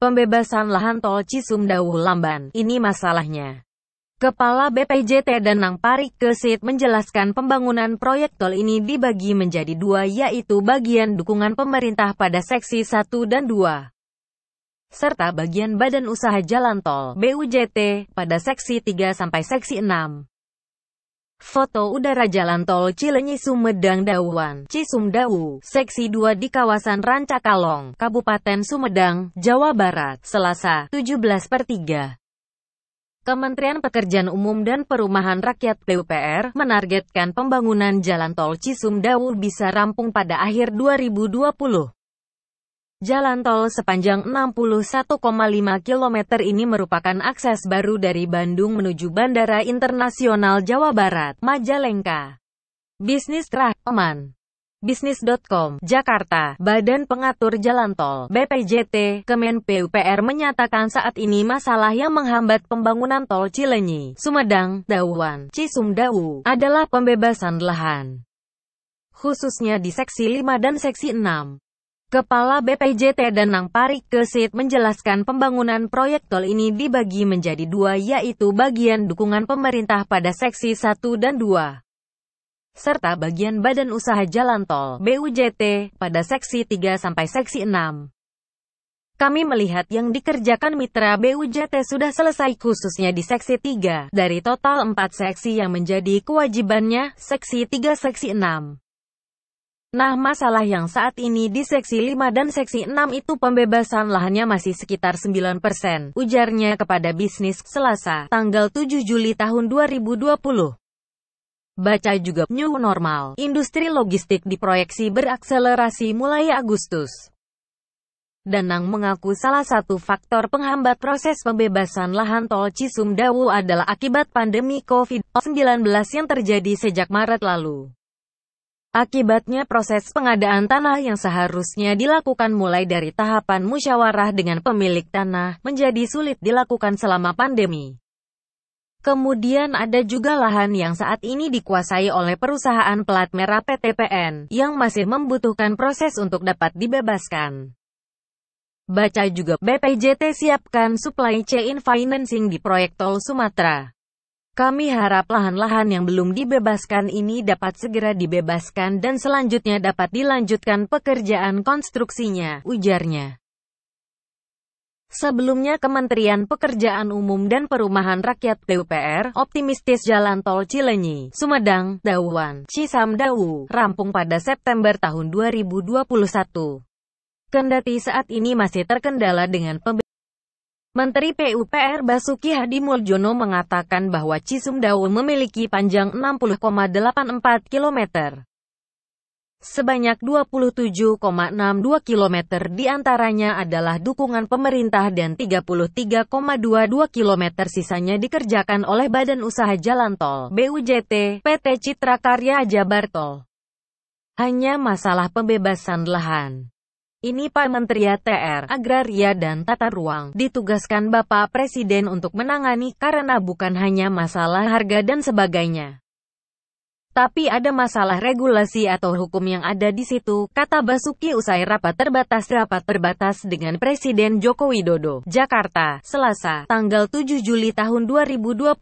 Pembebasan lahan tol Cisumdawu Lamban, ini masalahnya. Kepala BPJT Danang Parik Kesit menjelaskan pembangunan proyek tol ini dibagi menjadi dua, yaitu bagian dukungan pemerintah pada seksi 1 dan 2, serta bagian Badan Usaha Jalan Tol (BUJT) pada seksi 3 sampai seksi 6. Foto udara Jalan Tol Cilenyi-Sumedang Dauan, Cisumdawu, Seksi 2 di kawasan Rancakalong, Kabupaten Sumedang, Jawa Barat, Selasa, 17/3. Kementerian Pekerjaan Umum dan Perumahan Rakyat (PUPR) menargetkan pembangunan Jalan Tol Cisumdawu bisa rampung pada akhir 2020. Jalan tol sepanjang 61,5 km ini merupakan akses baru dari Bandung menuju Bandara Internasional Jawa Barat, Majalengka. Bisnis Rahman. Bisnis.com, Jakarta. Badan Pengatur Jalan Tol, BPJT, Kemen PUPR menyatakan saat ini masalah yang menghambat pembangunan tol Cilenyi, Sumedang, Dauan, Cisumdawu, adalah pembebasan lahan. Khususnya di Seksi 5 dan Seksi 6. Kepala BPJT Danang Parik Kesit menjelaskan pembangunan proyek tol ini dibagi menjadi dua, yaitu bagian dukungan pemerintah pada seksi 1 dan 2, serta bagian Badan Usaha Jalan Tol (BUJT) pada seksi 3 sampai seksi 6. Kami melihat yang dikerjakan mitra BUJT sudah selesai khususnya di seksi 3, dari total 4 seksi yang menjadi kewajibannya, seksi 3 seksi 6. Nah, masalah yang saat ini di Seksi 5 dan Seksi 6 itu pembebasan lahannya masih sekitar 9%, ujarnya kepada Bisnis, Selasa, tanggal 7 Juli tahun 2020. Baca juga, New Normal, industri logistik diproyeksi berakselerasi mulai Agustus. Danang mengaku salah satu faktor penghambat proses pembebasan lahan tol Cisumdawu adalah akibat pandemi COVID-19 yang terjadi sejak Maret lalu. Akibatnya proses pengadaan tanah yang seharusnya dilakukan mulai dari tahapan musyawarah dengan pemilik tanah, menjadi sulit dilakukan selama pandemi. Kemudian ada juga lahan yang saat ini dikuasai oleh perusahaan pelat merah PT PN, yang masih membutuhkan proses untuk dapat dibebaskan. Baca juga, BPJT siapkan supply chain financing di proyek tol Sumatera. Kami harap lahan-lahan yang belum dibebaskan ini dapat segera dibebaskan dan selanjutnya dapat dilanjutkan pekerjaan konstruksinya, ujarnya. Sebelumnya Kementerian Pekerjaan Umum dan Perumahan Rakyat (PUPR) optimistis Jalan Tol Cilenyi, Sumedang, Dauan, Cisumdawu rampung pada September tahun 2021. Kendati saat ini masih terkendala dengan Menteri PUPR Basuki Hadimuljono mengatakan bahwa Cisumdawu memiliki panjang 60,84 km. Sebanyak 27,62 km diantaranya adalah dukungan pemerintah dan 33,22 km sisanya dikerjakan oleh Badan Usaha Jalan Tol (BUJT), PT Citra Karya Jabar Tol. Hanya masalah pembebasan lahan ini Pak Menteri ATR, Agraria dan Tata Ruang, ditugaskan Bapak Presiden untuk menangani karena bukan hanya masalah harga dan sebagainya. Tapi ada masalah regulasi atau hukum yang ada di situ, kata Basuki usai rapat terbatas dengan Presiden Joko Widodo, Jakarta, Selasa, tanggal 7 Juli tahun 2020.